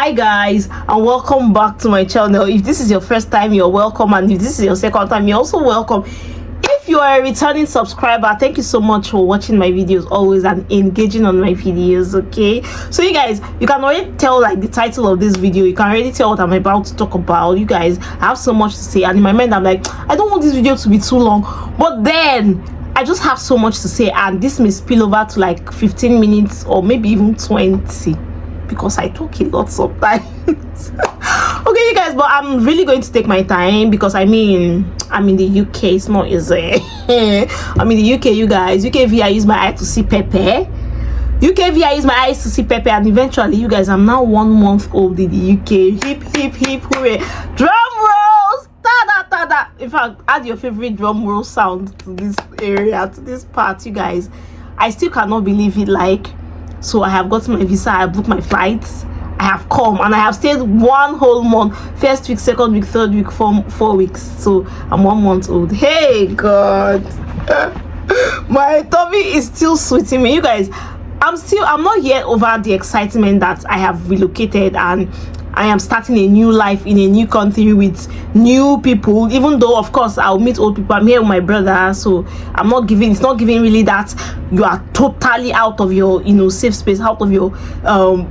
Hi guys, and welcome back to my channel. If this is your first time, you're welcome, and if this is your second time, you're also welcome. If you are a returning subscriber, thank you so much for watching my videos always and engaging on my videos. Okay, so you guys, you can already tell like the title of this video, you can already tell what I'm about to talk about. You guys, I have so much to say, and in my mind I'm like, I don't want this video to be too long, but then I just have so much to say, and this may spill over to like 15 minutes or maybe even 20 because I talk a lot sometimes. Okay you guys, but I'm really going to take my time because I mean I'm in the UK. It's not easy. I'm in the UK, you guys. UK via use my eye to see Pepe. UK via use my eyes to see Pepe, and eventually you guys, I'm now 1 month old in the UK. Hip hip hip hooray, drum rolls, tada tada. In fact, add your favorite drum roll sound to this area, to this part. You guys, I still cannot believe it. Like, so I have gotten my visa, I booked my flights, I have come, and I have stayed 1 whole month. First week, second week, third week, 4 weeks. So I'm 1 month old. Hey God. My tummy is still sweating me. You guys, I'm not yet over the excitement that I have relocated and I am starting a new life in a new country with new people. Even though of course I'll meet old people, I'm here with my brother, so it's not giving really that you are totally out of your safe space, out of your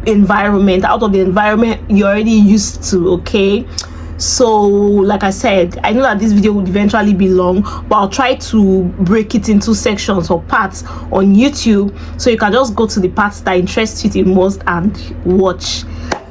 environment, out of the environment you're already used to. Okay, so like I said, I know that this video would eventually be long, but I'll try to break it into sections or parts on YouTube, so you can just go to the parts that interest you the most and watch.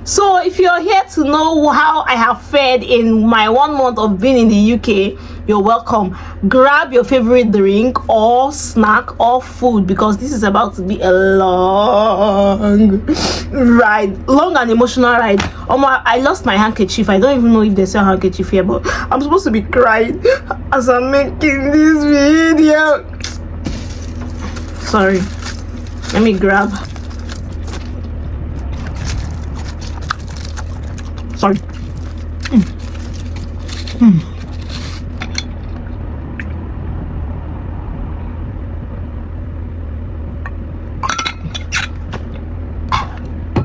So if you're here to know how I have fared in my 1 month of being in the UK, you're welcome. Grab your favorite drink or snack or food, because this is about to be a long ride, long and emotional ride. I lost my handkerchief. I don't even know if they sell handkerchief here, but I'm supposed to be crying as I'm making this video. Sorry, let me grab. Sorry.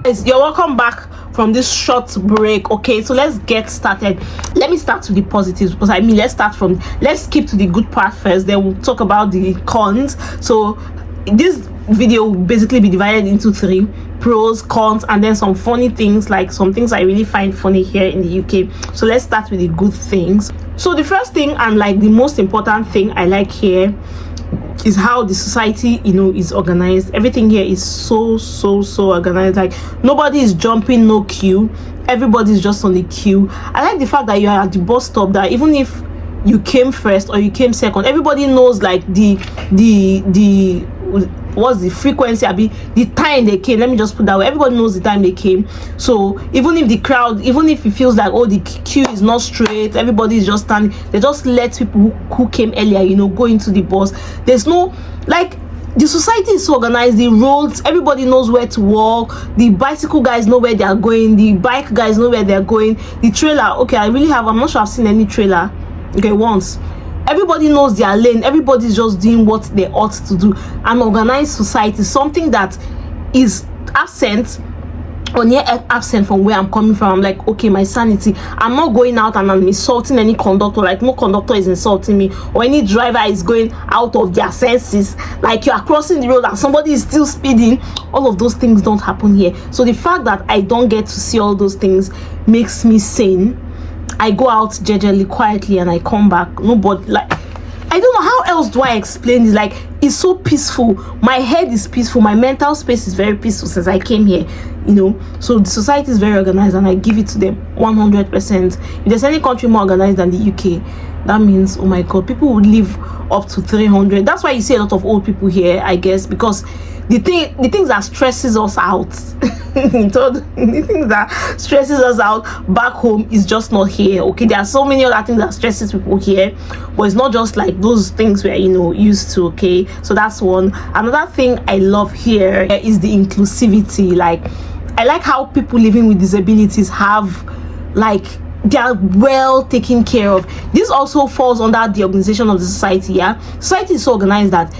Guys, you're welcome back from this short break. Okay, so let's get started. Let me start with the positives, because let's skip to the good part first, then we'll talk about the cons. So this video will basically be divided into 3: pros, cons, and then some funny things, like some things I really find funny here in the UK. So let's start with the good things. So the first thing, and like the most important thing I like here, is how the society is organized. Everything here is so organized. Like, nobody is jumping no queue, everybody's just on the queue. I like the fact that you are at the bus stop, that even if you came first or you came second, everybody knows like the what's the frequency, the time they came. Let me just put that way. Everybody knows the time they came. So even if the crowd, even if it feels like, oh, the queue is not straight, everybody is just standing, they just let people who came earlier go into the bus. There's no, like, the society is so organized. The roads, everybody knows where to walk. The bicycle guys know where they are going, the bike guys know where they're going. The trailer, okay, I'm not sure I've seen any trailer, okay, once. Everybody knows their lane, everybody's just doing what they ought to do. An organized society, something that is absent or near absent from where I'm coming from. I'm like, okay, my sanity, I'm not going out and I'm insulting any conductor. Like, no conductor is insulting me, or any driver is going out of their senses. Like, you are crossing the road and somebody is still speeding. All of those things don't happen here. So the fact that I don't get to see all those things makes me sane. I go out gingerly, quietly, and I come back. Nobody, like, I don't know how else do I explain this. Like, it's so peaceful. My head is peaceful. My mental space is very peaceful since I came here. So the society is very organized, and I give it to them 100%. If there's any country more organized than the UK, that means, oh my God, people would live up to 300. That's why you see a lot of old people here, I guess, because the things that stresses us out the things that stresses us out back home is just not here. Okay, there are so many other things that stresses people here, but it's not just like those things we're used to. Okay, so that's one. Another thing I love here is the inclusivity. Like, I like how people living with disabilities have, like, they are well taken care of. This also falls under the organization of the society. Yeah, society is so organized that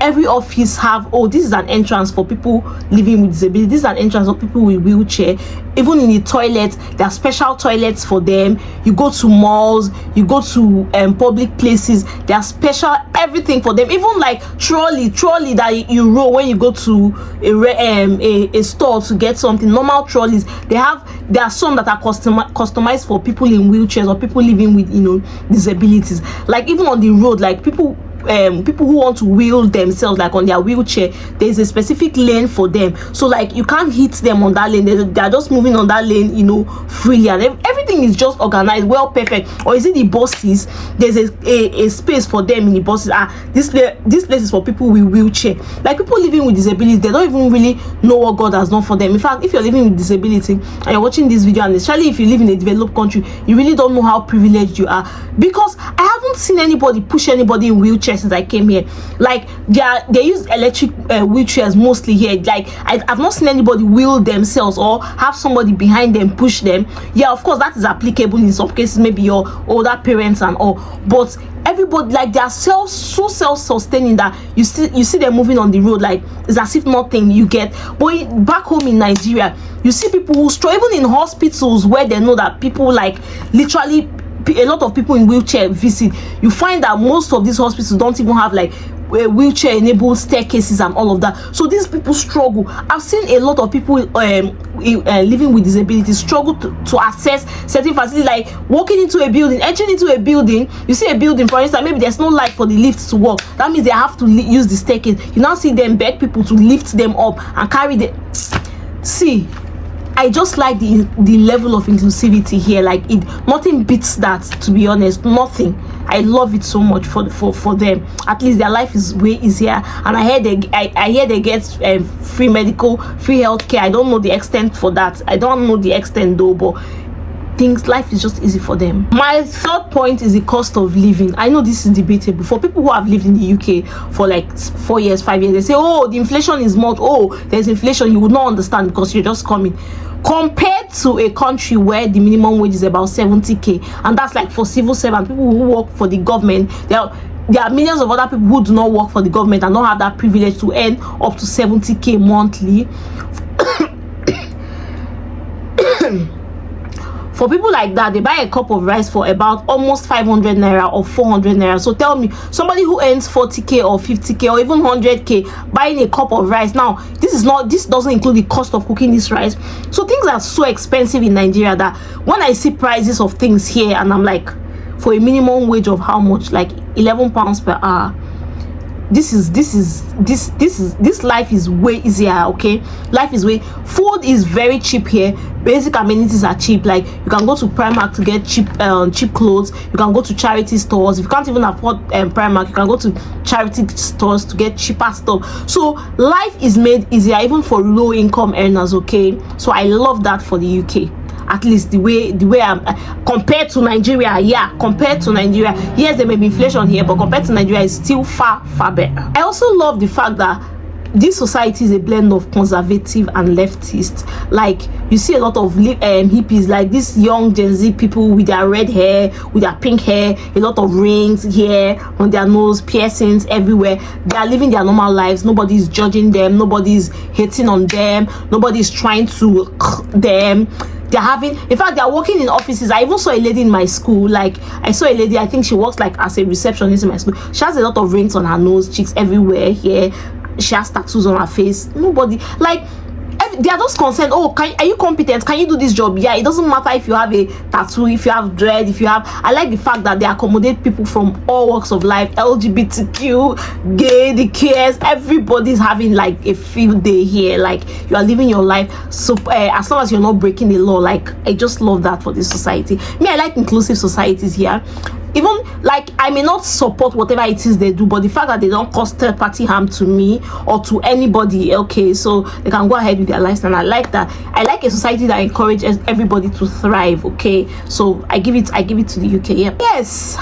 every office have, oh, this is an entrance for people living with disability, this is an entrance for people with wheelchair. Even in the toilet, there are special toilets for them. You go to malls, you go to public places, there are special everything for them. Even like trolley that you roll when you go to a store to get something. Normal trolleys, there are some that are customized for people in wheelchairs or people living with, you know, disabilities. Like even on the road, like people who want to wheel themselves, like on their wheelchair, there's a specific lane for them, so like you can't hit them on that lane. They're just moving on that lane, you know, freely, and everything is just organized well, perfect. Or is it the buses? There's a space for them in the buses. This place is for people with wheelchair. Like people living with disability, they don't even really know what God has done for them. In fact, if you're living with disability and you're watching this video, and especially if you live in a developed country, you really don't know how privileged you are, because I haven't seen anybody push anybody in wheelchair since I came here. Like they use electric wheelchairs mostly here. Like I've not seen anybody wheel themselves or have somebody behind them push them. Yeah, of course that is applicable in some cases, maybe your older parents and all, but everybody, like, they are so self-sustaining that you see them moving on the road like it's as if nothing you get. But back home in Nigeria, you see people who struggle, even in hospitals where they know that people, like, literally a lot of people in wheelchair visit. You find that most of these hospitals don't even have like wheelchair enabled staircases and all of that. So these people struggle. I've seen a lot of people living with disabilities struggle to access certain facilities, like walking into a building, entering into a building. You see a building, for instance, maybe there's no light for the lift to work. That means they have to use the staircase. You now see them beg people to lift them up and carry them. See, I just like the level of inclusivity here. Like, nothing beats that, to be honest. Nothing. I love it so much for them. At least their life is way easier. And I hear they get free medical, free healthcare. I don't know the extent for that. I don't know the extent though, but life is just easy for them. My third point is the cost of living. I know this is debatable. For people who have lived in the UK for like 4 years, 5 years, they say, oh, the inflation is more. Oh, there's inflation. You would not understand because you're just coming. Compared to a country where the minimum wage is about 70k, and that's like for civil servants, people who work for the government. There are millions of other people who do not work for the government and don't have that privilege to earn up to 70k monthly. For people like that, they buy a cup of rice for about almost 500 naira or 400 naira. So tell me, somebody who earns 40k or 50k or even 100k buying a cup of rice. Now, this doesn't include the cost of cooking this rice. So things are so expensive in Nigeria that when I see prices of things here, and I'm like, for a minimum wage of how much? Like 11 pounds per hour. This life is way easier. Okay, life is way. Food is very cheap here. Basic amenities are cheap. Like, you can go to Primark to get cheap clothes. You can go to charity stores. If you can't even afford Primark, you can go to charity stores to get cheaper stuff. So life is made easier even for low income earners. Okay, so I love that for the UK. At least the way I'm compared to Nigeria. Yeah, compared to Nigeria, yes, there may be inflation here, but compared to Nigeria, it's still far better. I also love the fact that this society is a blend of conservative and leftist. Like, you see a lot of hippies, like these young Gen Z people with their red hair, with their pink hair, a lot of rings here on their nose, piercings everywhere. They are living their normal lives. Nobody's judging them. Nobody's hating on them. Nobody's trying to them. They're having, in fact, they're working in offices. I even saw a lady in my school. Like, I saw a lady, I think she works like as a receptionist in my school. She has a lot of rings on her nose, cheeks everywhere here. She has tattoos on her face. Nobody, like, they are just concerned. Oh, are you competent? Can you do this job? Yeah, it doesn't matter if you have a tattoo, if you have dread, if you have. I like the fact that they accommodate people from all walks of life. LGBTQ, gay, the cares. Everybody's having like a field day here. Like, you are living your life. So as long as you're not breaking the law, like, I just love that for this society. Me, I like inclusive societies here. Even, like, I may not support whatever it is they do, but the fact that they don't cause third party harm to me or to anybody, okay, so they can go ahead with their lives, and I like that. I like a society that encourages everybody to thrive. Okay, so I give it to the UK. Yeah. Yes,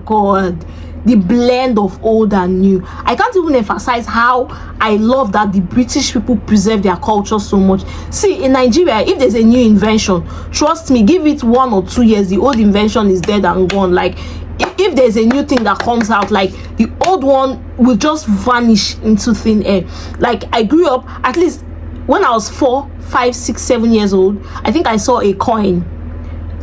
God, the blend of old and new. I can't even emphasize how I love that the British people preserve their culture so much. See, in Nigeria, if there's a new invention, trust me, give it 1 or 2 years, the old invention is dead and gone. Like, if there's a new thing that comes out, like the old one will just vanish into thin air. Like I grew up, at least when I was 4, 5, 6, 7 years old, I think I saw a coin,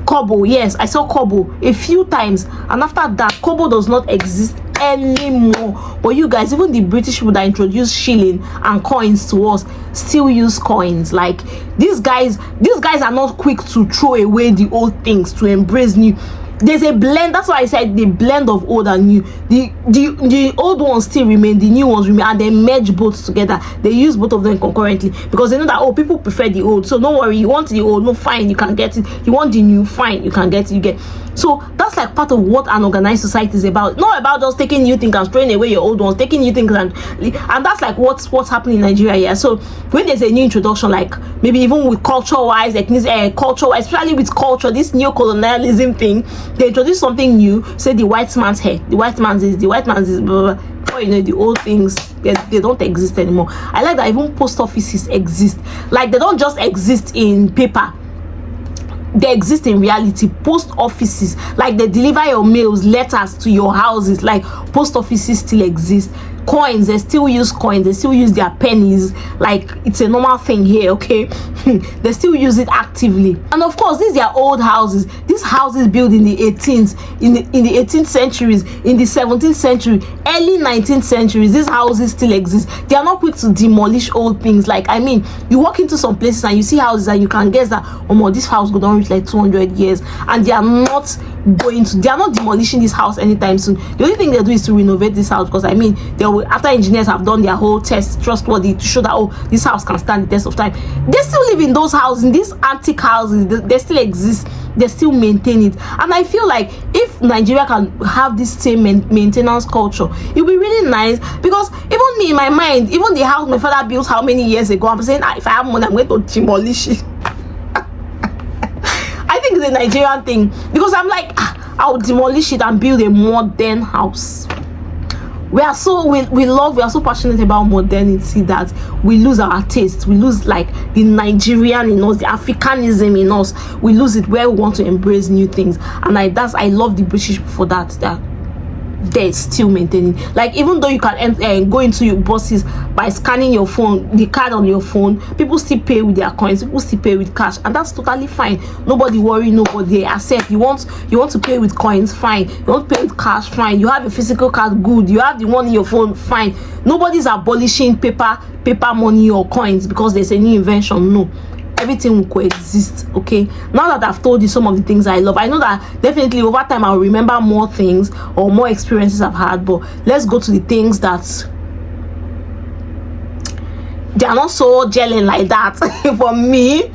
kobo. Yes, I saw kobo a few times, and after that kobo does not exist anymore. But you guys, even the British people that introduced shilling and coins to us still use coins. Like these guys are not quick to throw away the old things to embrace new. There's a blend. That's why I said the blend of old and new. The old ones still remain, the new ones remain, and they merge both together. They use both of them concurrently because they know that, oh, people prefer the old, so don't worry. You want the old, no, fine, you can get it. You want the new, fine, you can get it. You get. So that's like part of what an organized society is about. Not about just taking new things and throwing away your old ones, taking new things and that's like what's happening in Nigeria. Yeah. So when there's a new introduction, like maybe even with culture-wise, culture-wise, especially with culture, this new colonialism thing, they introduce something new. Say the white man's hair, the white man's is blah, blah, blah. Before you know, the old things they don't exist anymore. I like that even post offices exist. Like they don't just exist in paper. They exist in reality. Post offices, like they deliver your mails, letters to your houses. Like post offices still exist. Coins, they still use coins, they still use their pennies. Like it's a normal thing here, okay? They still use it actively. And of course, these are old houses. These houses built in the 18th, in the 18th centuries, in the 17th century, early 19th centuries. These houses still exist. They are not quick to demolish old things. Like, I mean, you walk into some places and you see houses and you can guess that, oh my, this house go down reach like 200 years, and they are not demolishing this house anytime soon. The only thing they do is to renovate this house, because I mean, they will, after engineers have done their whole test, trustworthy, to show that, oh, this house can stand the test of time. They still live in those houses, in these antique houses. They still exist. They still maintain it. And I feel like if Nigeria can have this same maintenance culture, it will be really nice. Because even me, in my mind, even the house my father built how many years ago, I'm saying, if I have money, I'm going to demolish it. I think it's a Nigerian thing, because I'm like, I'll demolish it and build a modern house. We are so passionate about modernity that we lose our taste. We lose like the Nigerian in us, the Africanism in us. We lose it where we want to embrace new things. And I love the British for that they're still maintaining. Like, even though you can go into your buses by scanning your phone, the card on your phone, people still pay with their coins, people still pay with cash, and that's totally fine. Nobody worry, nobody accept. You want to pay with coins, fine. You want to pay with cash, fine. You have a physical card, good. You have the one in your phone, fine. Nobody's abolishing paper money or coins because there's a new invention. No, everything will coexist. Okay, now that I've told you some of the things I love, I know that definitely over time I'll remember more things or more experiences I've had, but let's go to the things that they are not so gelling like that. For me,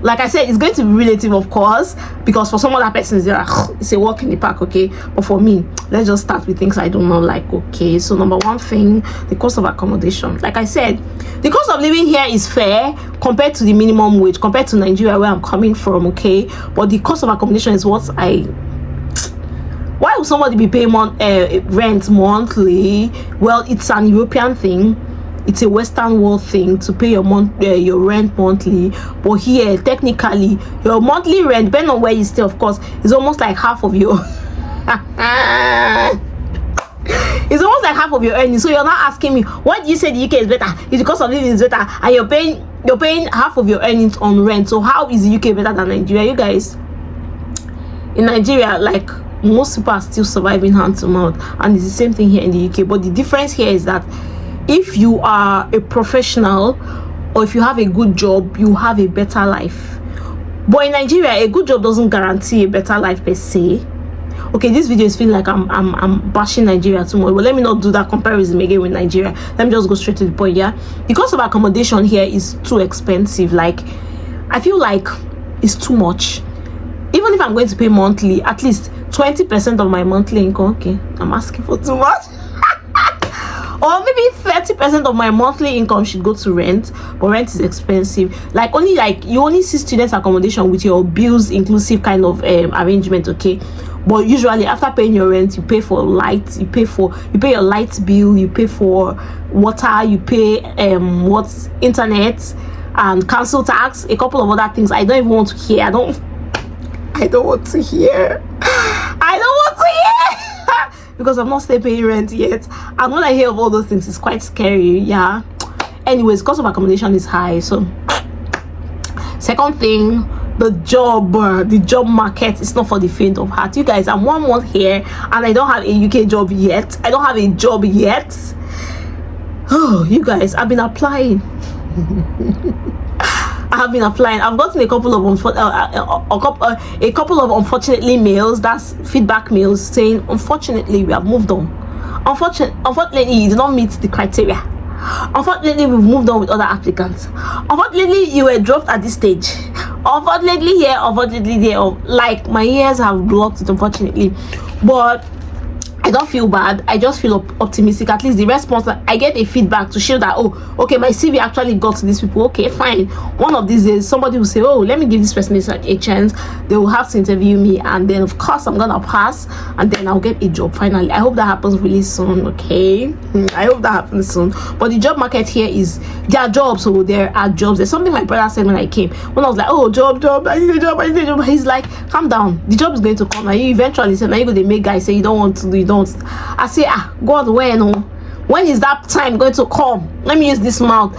like I said, it's going to be relative, of course, because for some other persons it's a walk in the park, okay? But for me, let's just start with things I don't know. Like, okay, so number one thing, the cost of accommodation. Like I said, the cost of living here is fair compared to the minimum wage, compared to Nigeria where I'm coming from, okay? But the cost of accommodation is what why would somebody be paying rent monthly? Well, it's an European thing. It's a Western world thing to pay your rent monthly. But here, technically, your monthly rent, depending on where you stay, of course, is almost like half of your it's almost like half of your earnings. So you're not asking me, why do you say the UK is better? It's because of living is better, and you're paying half of your earnings on rent. So how is the UK better than Nigeria? You guys, in Nigeria, like, most people are still surviving hand to mouth, and it's the same thing here in the UK. But the difference here is that if you are a professional or if you have a good job, you have a better life. But in Nigeria, a good job doesn't guarantee a better life per se. Okay, this video is feeling like I'm bashing Nigeria too much, but let me not do that comparison again with Nigeria. Let me just go straight to the point. Yeah, the cost of accommodation here is too expensive. Like, I feel like it's too much. Even if I'm going to pay monthly, at least 20% of my monthly income. Okay, I'm asking for too much. Or maybe 30% of my monthly income should go to rent, but rent is expensive. Like, you only see student accommodation with your bills inclusive kind of arrangement, okay? But usually after paying your rent, you pay for light, you pay your light bill, you pay for water, you pay internet and council tax, a couple of other things I don't even want to hear. I don't want to hear. I don't want to hear. because I'm not still paying rent yet. And when I hear of all those things, it's quite scary. Yeah. Anyways, cost of accommodation is high. So second thing, the job market is not for the faint of heart. You guys, I'm 1 month here and I don't have a UK job yet. I don't have a job yet. Oh, you guys, I've been applying. I have been applying. I've gotten a couple of unfortunately mails, that's feedback mails, saying unfortunately we have moved on. Unfortunately you did not meet the criteria. Unfortunately we've moved on with other applicants. Unfortunately you were dropped at this stage. Unfortunately here, unfortunately there. Like, my ears have blocked it, unfortunately. But I don't feel bad. I just feel optimistic. At least the response, that I get a feedback to show that, oh, okay, my CV actually got to these people. Okay, fine. One of these days somebody will say, oh, let me give this person a chance. They will have to interview me, and then of course I'm gonna pass, and then I'll get a job finally. I hope that happens really soon. Okay, I hope that happens soon. But the job market here is, there are jobs. So there are jobs. There's something my brother said when I came, when I was like, oh, job, I need a job. He's like, calm down, the job is going to come. And you eventually say, now you go to make guys say you don't want to do, you don't. I say, God, when is that time going to come? Let me use this mouth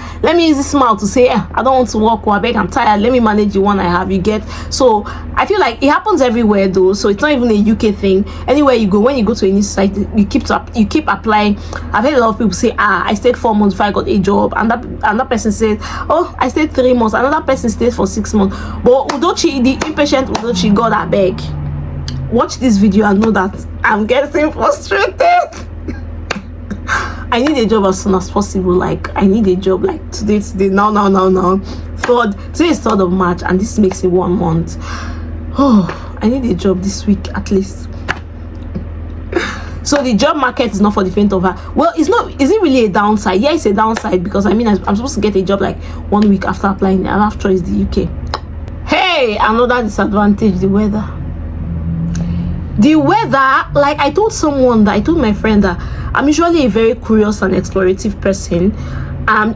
to say, I don't want to work, or I beg, I'm tired, let me manage the one I have. You get? So I feel like it happens everywhere though, so it's not even a UK thing. Anywhere you go, when you go to any site, you keep applying. I've heard a lot of people say, I stayed 4 months before I got a job, and that person said, oh, I stayed 3 months, another person stayed for 6 months. But Udochi, the impatient Udochi, God, I beg, watch this video and know that I'm getting frustrated. I need a job as soon as possible. Like, I need a job like today, now. Today is 3rd of March and this makes it 1 month. Oh, I need a job this week at least. So the job market is not for the faint of heart. Well, it's not. Is it really a downside? Yeah, it's a downside, because I mean, I'm supposed to get a job like 1 week after applying. And after is the UK. Hey, another disadvantage: the weather. Like, I told my friend that I'm usually a very curious and explorative person.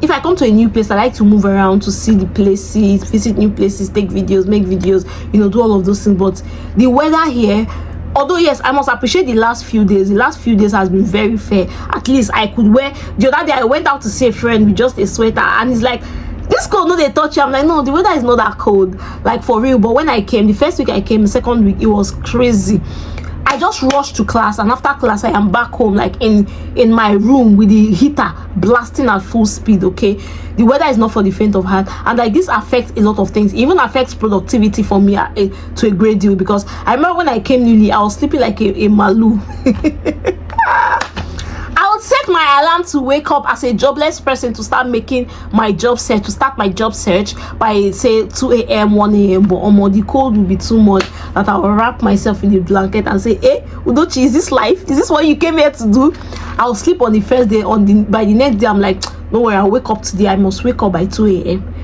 If I come to a new place, I like to move around to see the places, visit new places, take videos, make videos, do all of those things. But the weather here, although yes, I must appreciate the last few days has been very fair. At least I could wear, the other day I went out to see a friend with just a sweater, and it's like, this cold, no, they touch you. I'm like, no, the weather is not that cold, like, for real. But when I came, the first week I came, the second week, it was crazy. I just rushed to class, and after class I am back home, like in my room with the heater blasting at full speed. Okay, the weather is not for the faint of heart, and like, this affects a lot of things. It even affects productivity for me to a great deal, because I remember when I came newly, I was sleeping like a malu. I would set my alarm to wake up as a jobless person to start making my job search, to start my job search by, say, 2 a.m., 1 a.m. But the cold will be too much that I will wrap myself in a blanket and say, hey, Udochi, is this life? Is this what you came here to do? I'll sleep on the first day. By the next day, I'm like, no worry, I'll wake up today. I must wake up by 2 a.m.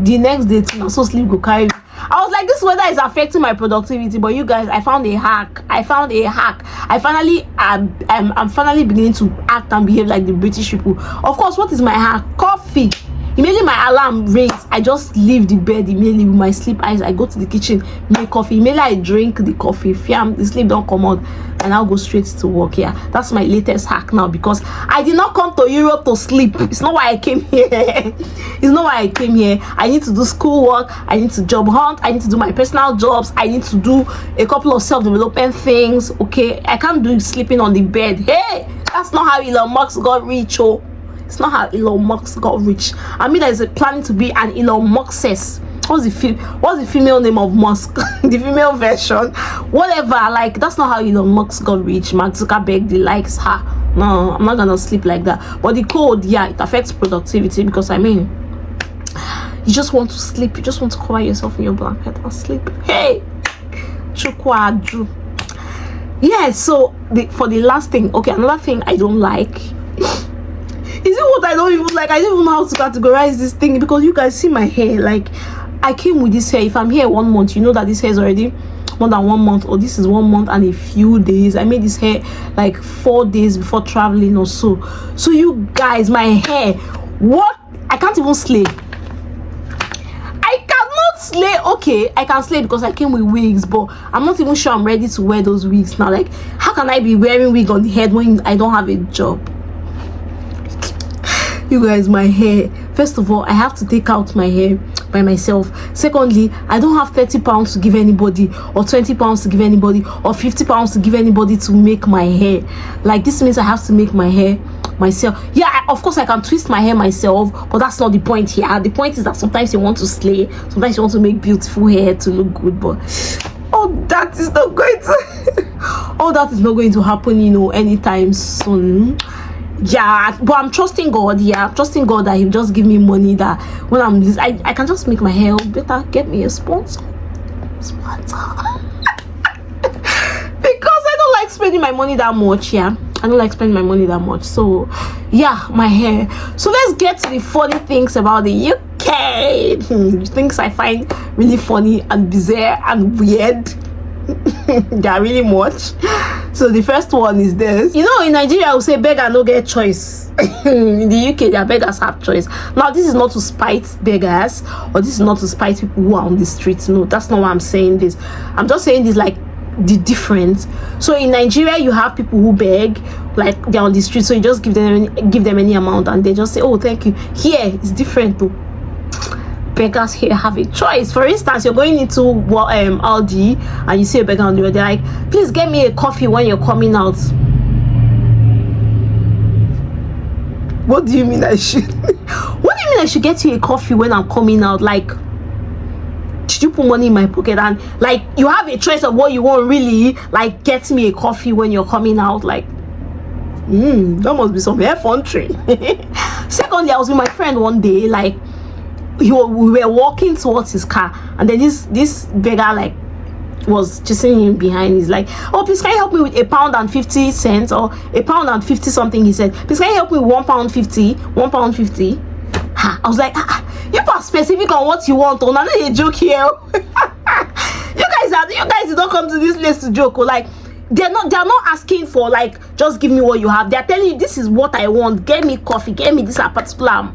The next day, so sleep go carry me. I was like, this weather is affecting my productivity. But you guys, I found a hack. I'm finally beginning to act and behave like the British people. Of course, what is my hack? Coffee. Immediately my alarm rings, I just leave the bed immediately with my sleep eyes. I go to the kitchen, make coffee. Immediately I drink the coffee. Fiam, the sleep don't come out, and I'll go straight to work. Yeah, that's my latest hack now, because I did not come to Europe to sleep. It's not why I came here. It's not why I came here. I need to do schoolwork. I need to job hunt. I need to do my personal jobs. I need to do a couple of self-development things. Okay, I can't do sleeping on the bed. Hey, that's not how Elon Musk got rich. Oh, it's not how Elon Musk got rich. I mean, there's a planning to be an Elon Musk. What's the female name of Musk? The female version, whatever. Like, that's not how Elon Musk got rich. Mark Zuckerberg, the likes her. No, I'm not gonna sleep like that. But the cold, yeah, it affects productivity, because I mean, you just want to sleep. You just want to cover yourself in your blanket and sleep. Hey, chukwadru. Yeah. So for the last thing, okay, another thing I don't like. Is it what I don't even like? I don't even know how to categorize this thing, because you guys see my hair. Like, I came with this hair. If I'm here 1 month, you know that this hair is already more than 1 month, or this is 1 month and a few days. I made this hair like 4 days before traveling or so. So you guys, my hair, what? I can't even slay. I cannot slay, okay, I can slay because I came with wigs, but I'm not even sure I'm ready to wear those wigs now. Like, how can I be wearing wig on the head when I don't have a job? You guys, my hair, first of all, I have to take out my hair by myself. Secondly, I don't have 30 pounds to give anybody, or 20 pounds to give anybody, or 50 pounds to give anybody to make my hair. Like, this means I have to make my hair myself. Yeah, of course I can twist my hair myself, but that's not the point here. The point is that sometimes you want to slay, sometimes you want to make beautiful hair to look good, but all that is not going to all that is not going to happen, you know, anytime soon. Yeah, but I'm trusting God. Yeah, I'm trusting God that He'll just give me money, that when I'm this, I can just make my hair better. Get me a sponsor because I don't like spending my money that much. Yeah, I don't like spending my money that much. So yeah, my hair. So let's get to the funny things about the UK. Things I find really funny and bizarre and weird. They are really much. So the first one is this. You know, in Nigeria, I will say beggar no get choice. In the UK, their beggars have choice. Now, this is not to spite beggars, or this is not to spite people who are on the streets. No, that's not why I'm saying this. I'm just saying this like the difference. So in Nigeria, you have people who beg, like they're on the street, so you just give them any amount, and they just say, oh, thank you. Here, it's different though. Beggars here have a choice. For instance, you're going into Aldi and you see a beggar on the road. They're like, please get me a coffee when you're coming out. What do you mean I should? What do you mean I should get you a coffee when I'm coming out? Like, did you put money in my pocket? And like, you have a choice of what you want, really. Like, get me a coffee when you're coming out. Like, that must be some effrontery. Secondly, I was with my friend one day, like, we were walking towards his car, and then this beggar like was chasing him behind. He's like, oh, please can you help me with £1.50 or £1.50 something. He said, please can you help me with £1.50. I was like, you are specific on what you want. Oh, not a joke here. you guys don't come to this place to joke. Or like, they're not asking for like, just give me what you have. They're telling you, this is what I want, get me coffee, get me this particular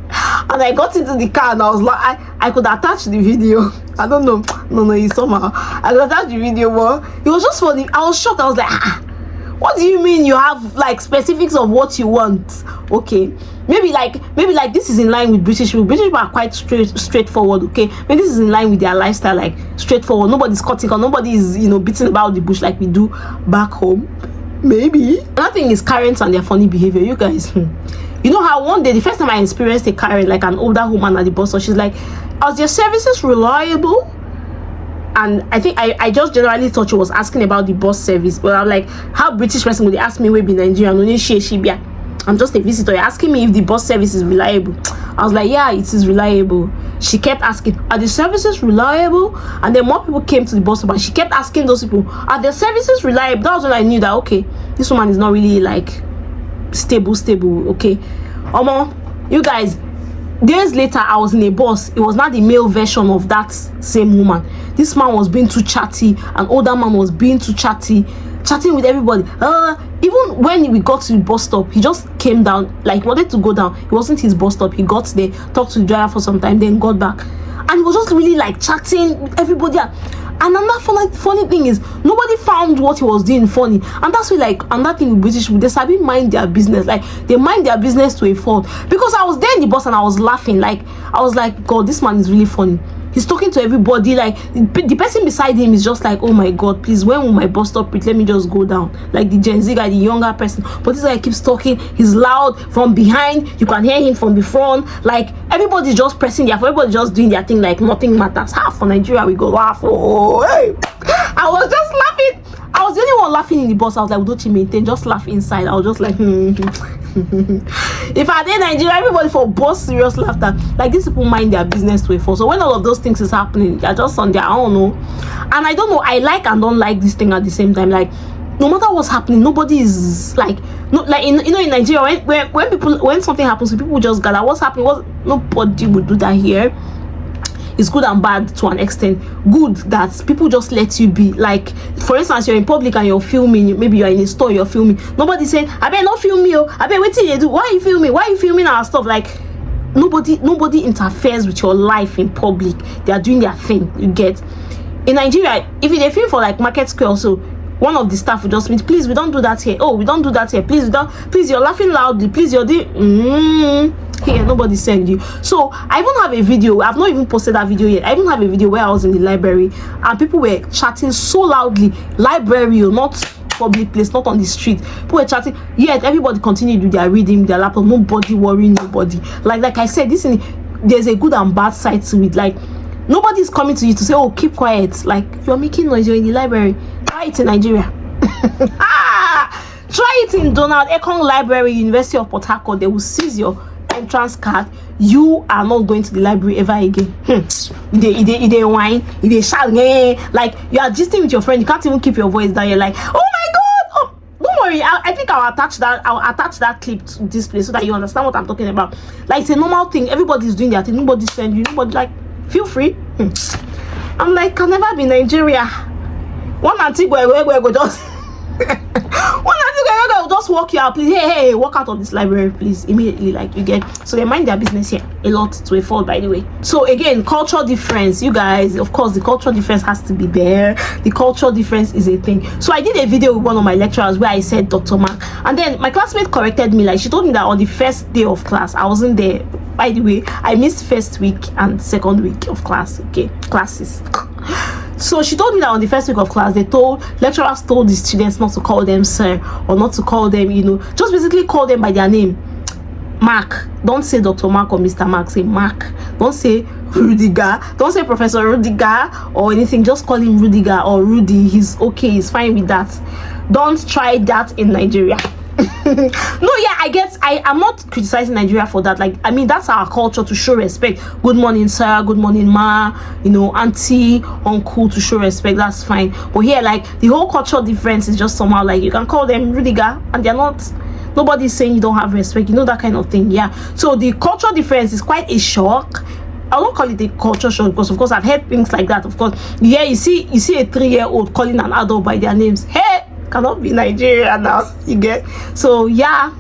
and I got into the car and I was like, I could attach the video. I don't know. No, it's somehow I could attach the video, but it was just funny. I was shocked. I was like, what do you mean you have like specifics of what you want? Okay, maybe like this is in line with British people. British people are quite straightforward. Okay, maybe this is in line with their lifestyle, like straightforward. Nobody's cutting or nobody is, you know, beating about the bush like we do back home. Maybe another thing is Karens and their funny behavior. You guys, you know how one day, the first time I experienced a Karen, like an older woman at the bus stop, she's like, are your services reliable? And I think I just generally thought she was asking about the bus service, but I'm like, how British person would they ask me where be Nigerian? I'm just a visitor. You're asking me if the bus service is reliable. I was like, yeah, it is reliable. She kept asking, are the services reliable? And then more people came to the bus stop, and she kept asking those people, are the services reliable? That was when I knew that, okay, this woman is not really like stable. Okay, you guys, days later I was in a bus. It was not the male version of that same woman. This man was being too chatty, an older man was being too chatting with everybody. Even when we got to the bus stop, he just came down, like wanted to go down. It wasn't his bus stop. He got there, talked to the driver for some time, then got back, and he was just really like chatting with everybody. And another funny thing is, nobody found what he was doing funny. And that's why, like, another thing with British people, they sabi mind their business. Like, they mind their business to a fault. Because I was there in the bus and I was laughing. Like, I was like, God, this man is really funny. He's talking to everybody. Like, the person beside him is just like, oh my God, please, when will my bus stop reach? Let me just go down. Like the Gen Z guy, the younger person. But this guy keeps talking. He's loud from behind. You can hear him from the front. Like, everybody's just pressing their, everybody's just doing their thing like nothing matters. Half for Nigeria, we go laugh. Oh, hey. I was just laughing. I was the only one laughing in the bus. I was like, don't you maintain? Just laugh inside. I was just like, If I did Nigeria, everybody for both serious laughter. Like, these people mind their business to a fault. So when all of those things is happening, they're just on their own. No? And I don't know, I like and don't like this thing at the same time. Like, no matter what's happening, nobody is like, no, like in Nigeria, when something happens, people just gather. What's happening? Nobody would do that here. It's good and bad to an extent. Good that people just let you be. Like, for instance, you're in public and you're filming. Maybe you're in a store, you're filming. Nobody's saying, I better not film me. I better wait till you do. Why are you filming? Why are you filming our stuff? Like, nobody interferes with your life in public. They are doing their thing, you get. In Nigeria, if they feel for like Market Square also, one of the staff will just meet, please, we don't do that here. Oh, we don't do that here. Please, please, you're laughing loudly. Please, you're doing here, nobody send you. So I even have a video. I've not even posted that video yet. I even have a video where I was in the library and people were chatting so loudly. Library, not public place, not on the street. People were chatting, yet everybody continued with their reading, their laptop, nobody worrying nobody. Like I said, there's a good and bad side to it. Like, nobody's coming to you to say, oh, keep quiet. Like, you're making noise, you're in the library. Try it in Nigeria. Try it in Donald Ekong Library, University of Port Harcourt. They will seize your entrance card. You are not going to the library ever again. They whine, they shout, like you are gisting with your friend. You can't even keep your voice down. You're like, oh my god, oh, don't worry. I think I'll attach that clip to this place so that you understand what I'm talking about. Like, it's a normal thing. Everybody's doing their thing. Nobody send you. Nobody, like, feel free. I'm like, can never be Nigeria. One auntie go just will just walk you out, please. Hey, walk out of this library, please, immediately. Like, you get. So they mind their business here a lot, to a fault, by the way. So again, cultural difference, you guys, of course the cultural difference has to be there. The cultural difference is a thing. So I did a video with one of my lecturers where I said Dr. Mark, and then my classmate corrected me. Like, she told me that on the first day of class I wasn't there. By the way, I missed first week and second week of class. Okay, classes. So she told me that on the first week of class, lecturers told the students not to call them sir, or not to call them, just basically call them by their name. Mark. Don't say Dr. Mark or Mr. Mark. Say Mark. Don't say Rudiger. Don't say Professor Rudiger or anything. Just call him Rudiger or Rudy. He's okay. He's fine with that. Don't try that in Nigeria. No, yeah, I guess I'm not criticizing Nigeria for that. Like, I mean, that's our culture, to show respect. Good morning, sir. Good morning, ma. Auntie, uncle, to show respect. That's fine. But here, like, the whole cultural difference is just somehow like you can call them Rudiger and they're not. Nobody's saying you don't have respect. That kind of thing. Yeah. So the cultural difference is quite a shock. I won't call it a culture shock because, of course, I've heard things like that. Of course, yeah, you see a 3-year-old calling an adult by their names. Hey, cannot be Nigeria now, you get. So yeah,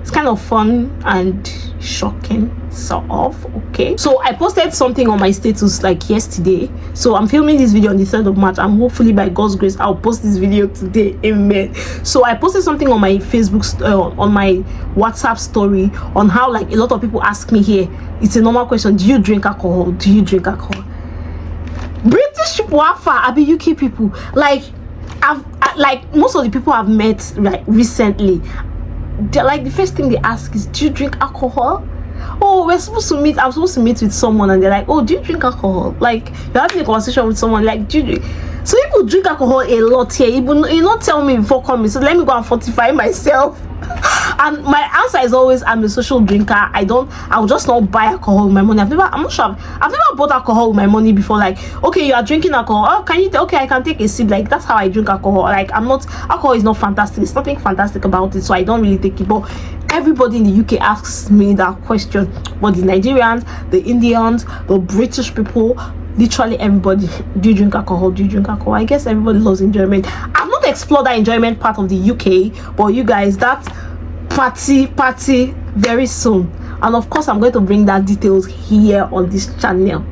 it's kind of fun and shocking, sort of. Okay, so I posted something on my status like yesterday. So I'm filming this video on the 3rd of March, and hopefully by God's grace I'll post this video today. Amen. So I posted something on my Facebook on my WhatsApp story on how, like, a lot of people ask me here, it's a normal question, do you drink alcohol? Do you drink alcohol? British people are far. I be UK people, like, like most of the people I've met recently, they're like, the first thing they ask is, do you drink alcohol? Oh, I'm supposed to meet with someone, and they're like, oh, do you drink alcohol? Like, you're having a conversation with someone, like, do you drink? So people drink alcohol a lot here. You not tell me before coming, so let me go and fortify myself. And my answer is always, I'm a social drinker. I will just not buy alcohol with my money. I've never bought alcohol with my money before. Like, okay, you are drinking alcohol. Oh, can you? Okay, I can take a sip. Like, that's how I drink alcohol. Like, alcohol is not fantastic. There's nothing fantastic about it, so I don't really take it. But everybody in the UK asks me that question. But the Nigerians, the Indians, the British people, literally everybody, do you drink alcohol? Do you drink alcohol? I guess everybody loves enjoyment. I've not explored that enjoyment part of the UK, but you guys, that party very soon. And of course, I'm going to bring that details here on this channel.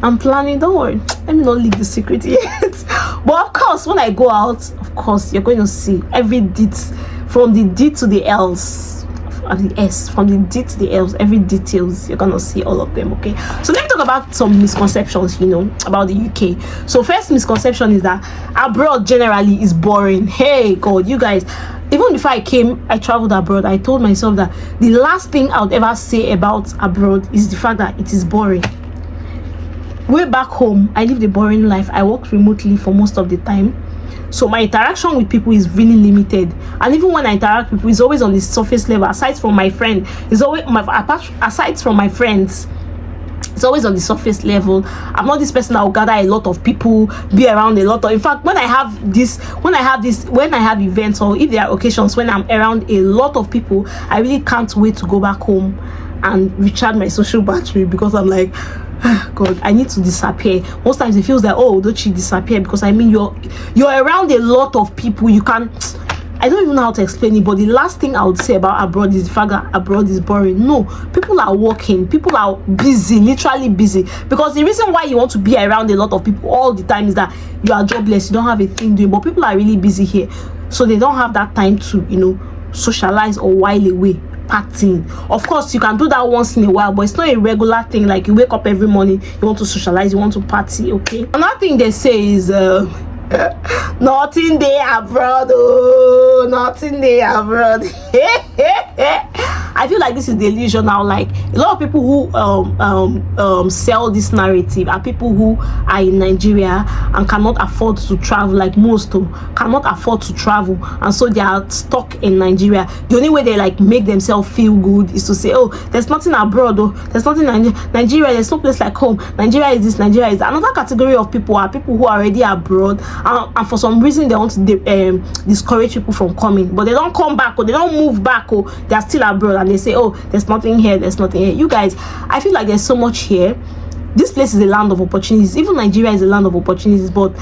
I'm planning, don't worry, let me not leak the secret yet. But of course, when I go out, of course, you're going to see every detail, from the D to the L's, and the S, from the D to the L's, every details, you're gonna see all of them. Okay, so let me talk about some misconceptions about the UK. So first misconception is that abroad generally is boring. Hey God, you guys, even before I traveled abroad, I told myself that the last thing I would ever say about abroad is the fact that it is boring. Way back home, I lived a boring life. I worked remotely for most of the time, so my interaction with people is really limited. And even when I interact with people, it's always on the surface level. Aside from my friends, it's always on the surface level. I'm not this person that will gather a lot of people, be around a lot of. In fact, when I have events, or if there are occasions when I'm around a lot of people, I really can't wait to go back home and recharge my social battery, because I'm like, God, I need to disappear. Most times it feels like, oh, don't you disappear, because I mean, you're around a lot of people. I I don't even know how to explain it, but the last thing I would say about abroad is the fact that abroad is boring. No, people are working, people are busy, literally busy, because the reason why you want to be around a lot of people all the time is that you are jobless, you don't have a thing doing, but people are really busy here, so they don't have that time to, you know, socialize or while away partying. Of course you can do that once in a while, but it's not a regular thing. Like, you wake up every morning, you want to socialize, you want to party. Okay, another thing they say is nothing they abroad, oh, nothing they abroad. I feel like this is the illusion now. Like, a lot of people who sell this narrative are people who are in Nigeria and cannot afford to travel. Like, most cannot afford to travel, and so they are stuck in Nigeria. The only way they like make themselves feel good is to say, oh, there's nothing abroad, oh, there's nothing in Nigeria, there's no place like home. Nigeria is this, Nigeria is that. Another category of people are people who are already abroad, and for some reason they want to discourage people from coming, but they don't come back, or they don't move back, or they're still abroad, and they say, oh, there's nothing here, there's nothing here. You guys, I feel like there's so much here. This place is a land of opportunities. Even Nigeria is a land of opportunities, but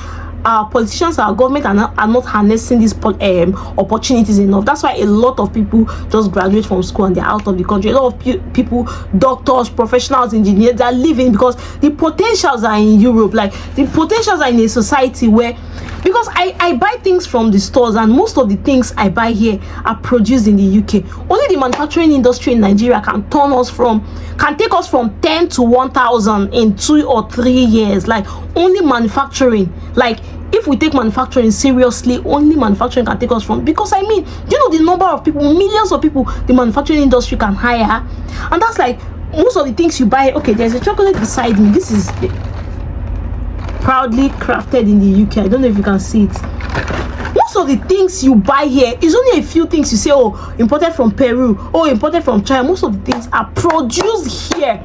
our politicians, our government are not harnessing these opportunities enough. That's why a lot of people just graduate from school and they're out of the country. A lot of people, doctors, professionals, engineers, they're leaving because the potentials are in Europe. Like, the potentials are in a society where, because I buy things from the stores, and most of the things I buy here are produced in the UK. Only the manufacturing industry in Nigeria can take us from 10 to 1,000 in 2 or 3 years. Like, only manufacturing. Like, if we take manufacturing seriously, only manufacturing can take us from, because I mean, you know, the number of people, millions of people the manufacturing industry can hire. And that's like most of the things you buy. Okay, there's a chocolate beside me. This is proudly crafted in the UK. I don't know if you can see it. Most of the things you buy here is only a few things you say, oh, imported from Peru, oh, imported from China. Most of the things are produced here.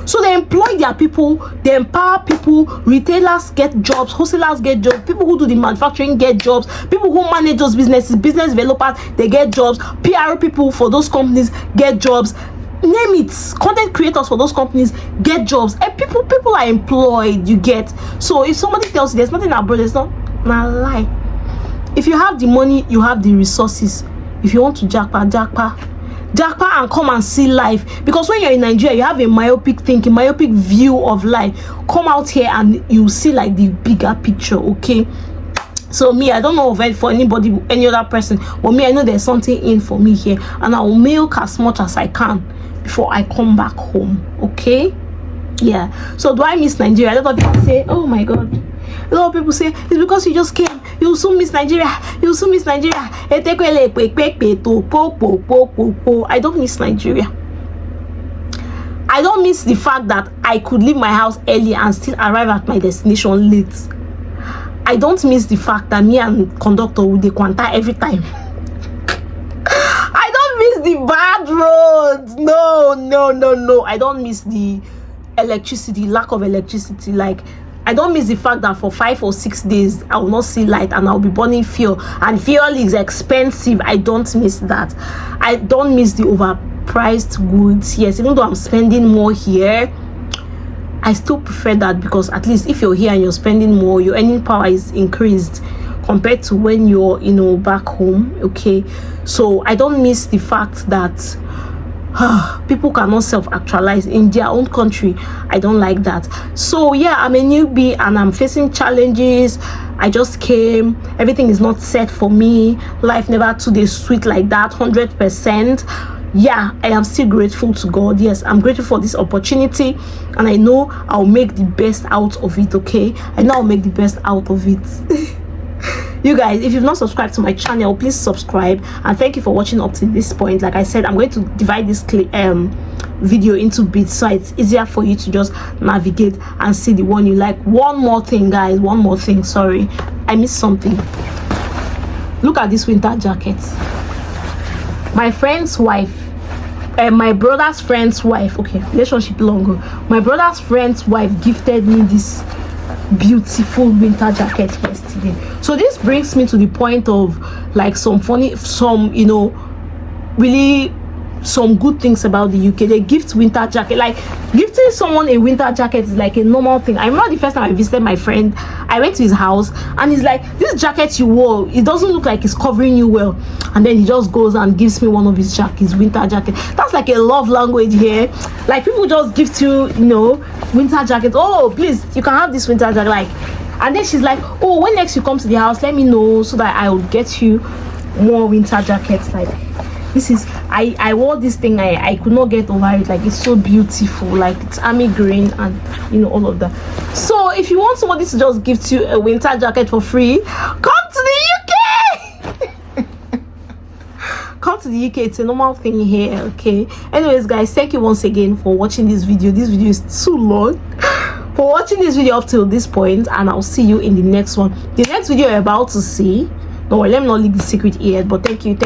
So they employ their people, they empower people, retailers get jobs, wholesalers get jobs, people who do the manufacturing get jobs, people who manage those businesses, business developers, they get jobs, PR people for those companies get jobs, name it, content creators for those companies get jobs, and people are employed, you get. So if somebody tells you there's nothing abroad, it's not a lie. If you have the money, you have the resources. If you want to jackpot and come and see life, because when you're in Nigeria you have a myopic thinking, myopic view of life. Come out here and you see like the bigger picture. Okay, so me, I don't know if for anybody, any other person, but me, I know there's something in for me here, and I will milk as much as I can before I come back home. Okay, yeah. So do I miss Nigeria? A lot of people say, oh my god, a lot of people say it's because you just came, you'll soon miss Nigeria, you'll soon miss Nigeria. I don't miss Nigeria. I don't miss the fact that I could leave my house early and still arrive at my destination late. I don't miss the fact that me and conductor will dequanta every time. I don't miss the bad roads. No. I don't miss the electricity, lack of electricity. Like, I don't miss the fact that for 5 or 6 days I will not see light and I'll be burning fuel, and fuel is expensive. I don't miss that. I don't miss the overpriced goods. Yes, even though I'm spending more here, I still prefer that, because at least if you're here and you're spending more, your earning power is increased compared to when you're, you know, back home. Okay, so I don't miss the fact that people cannot self-actualize in their own country. I don't like that. So yeah, I'm a newbie and I'm facing challenges. I just came, everything is not set for me, life never today sweet like that 100%. Yeah, I am still grateful to God. Yes, I'm grateful for this opportunity, and I know I'll make the best out of it. Okay, I know I'll make the best out of it. You guys, if you've not subscribed to my channel, please subscribe, and thank you for watching up to this point. Like I said, I'm going to divide this video into bits so it's easier for you to just navigate and see the one you like. One more thing, guys, one more thing. Sorry, I missed something. Look at this winter jacket. My friend's wife, my brother's friend's wife, okay, relationship longer, my brother's friend's wife gifted me this beautiful winter jacket yesterday. So this brings me to the point of like some you know, really some good things about the UK. They gift winter jacket. Like, gifting someone a winter jacket is like a normal thing. I remember the first time I visited my friend, I went to his house and he's like, this jacket you wore, it doesn't look like it's covering you well. And then he just goes and gives me one of his winter jacket. That's like a love language here. Like, people just gift you, you know, winter jacket. Oh, please, you can have this winter jacket. Like, and then she's like, oh, when next you come to the house, let me know so that I will get you more winter jackets. Like, this is, I wore this thing, I could not get over it. Like, it's so beautiful, like it's army green and, you know, all of that. So if you want somebody to just gift you a winter jacket for free, come to the UK. Come to the UK. It's a normal thing here. Okay, anyways guys, thank you once again for watching this video. This video is too long, for watching this video up till this point, and I'll see you in the next one. The next video you're about to see, no, let me not leak the secret yet, but thank you.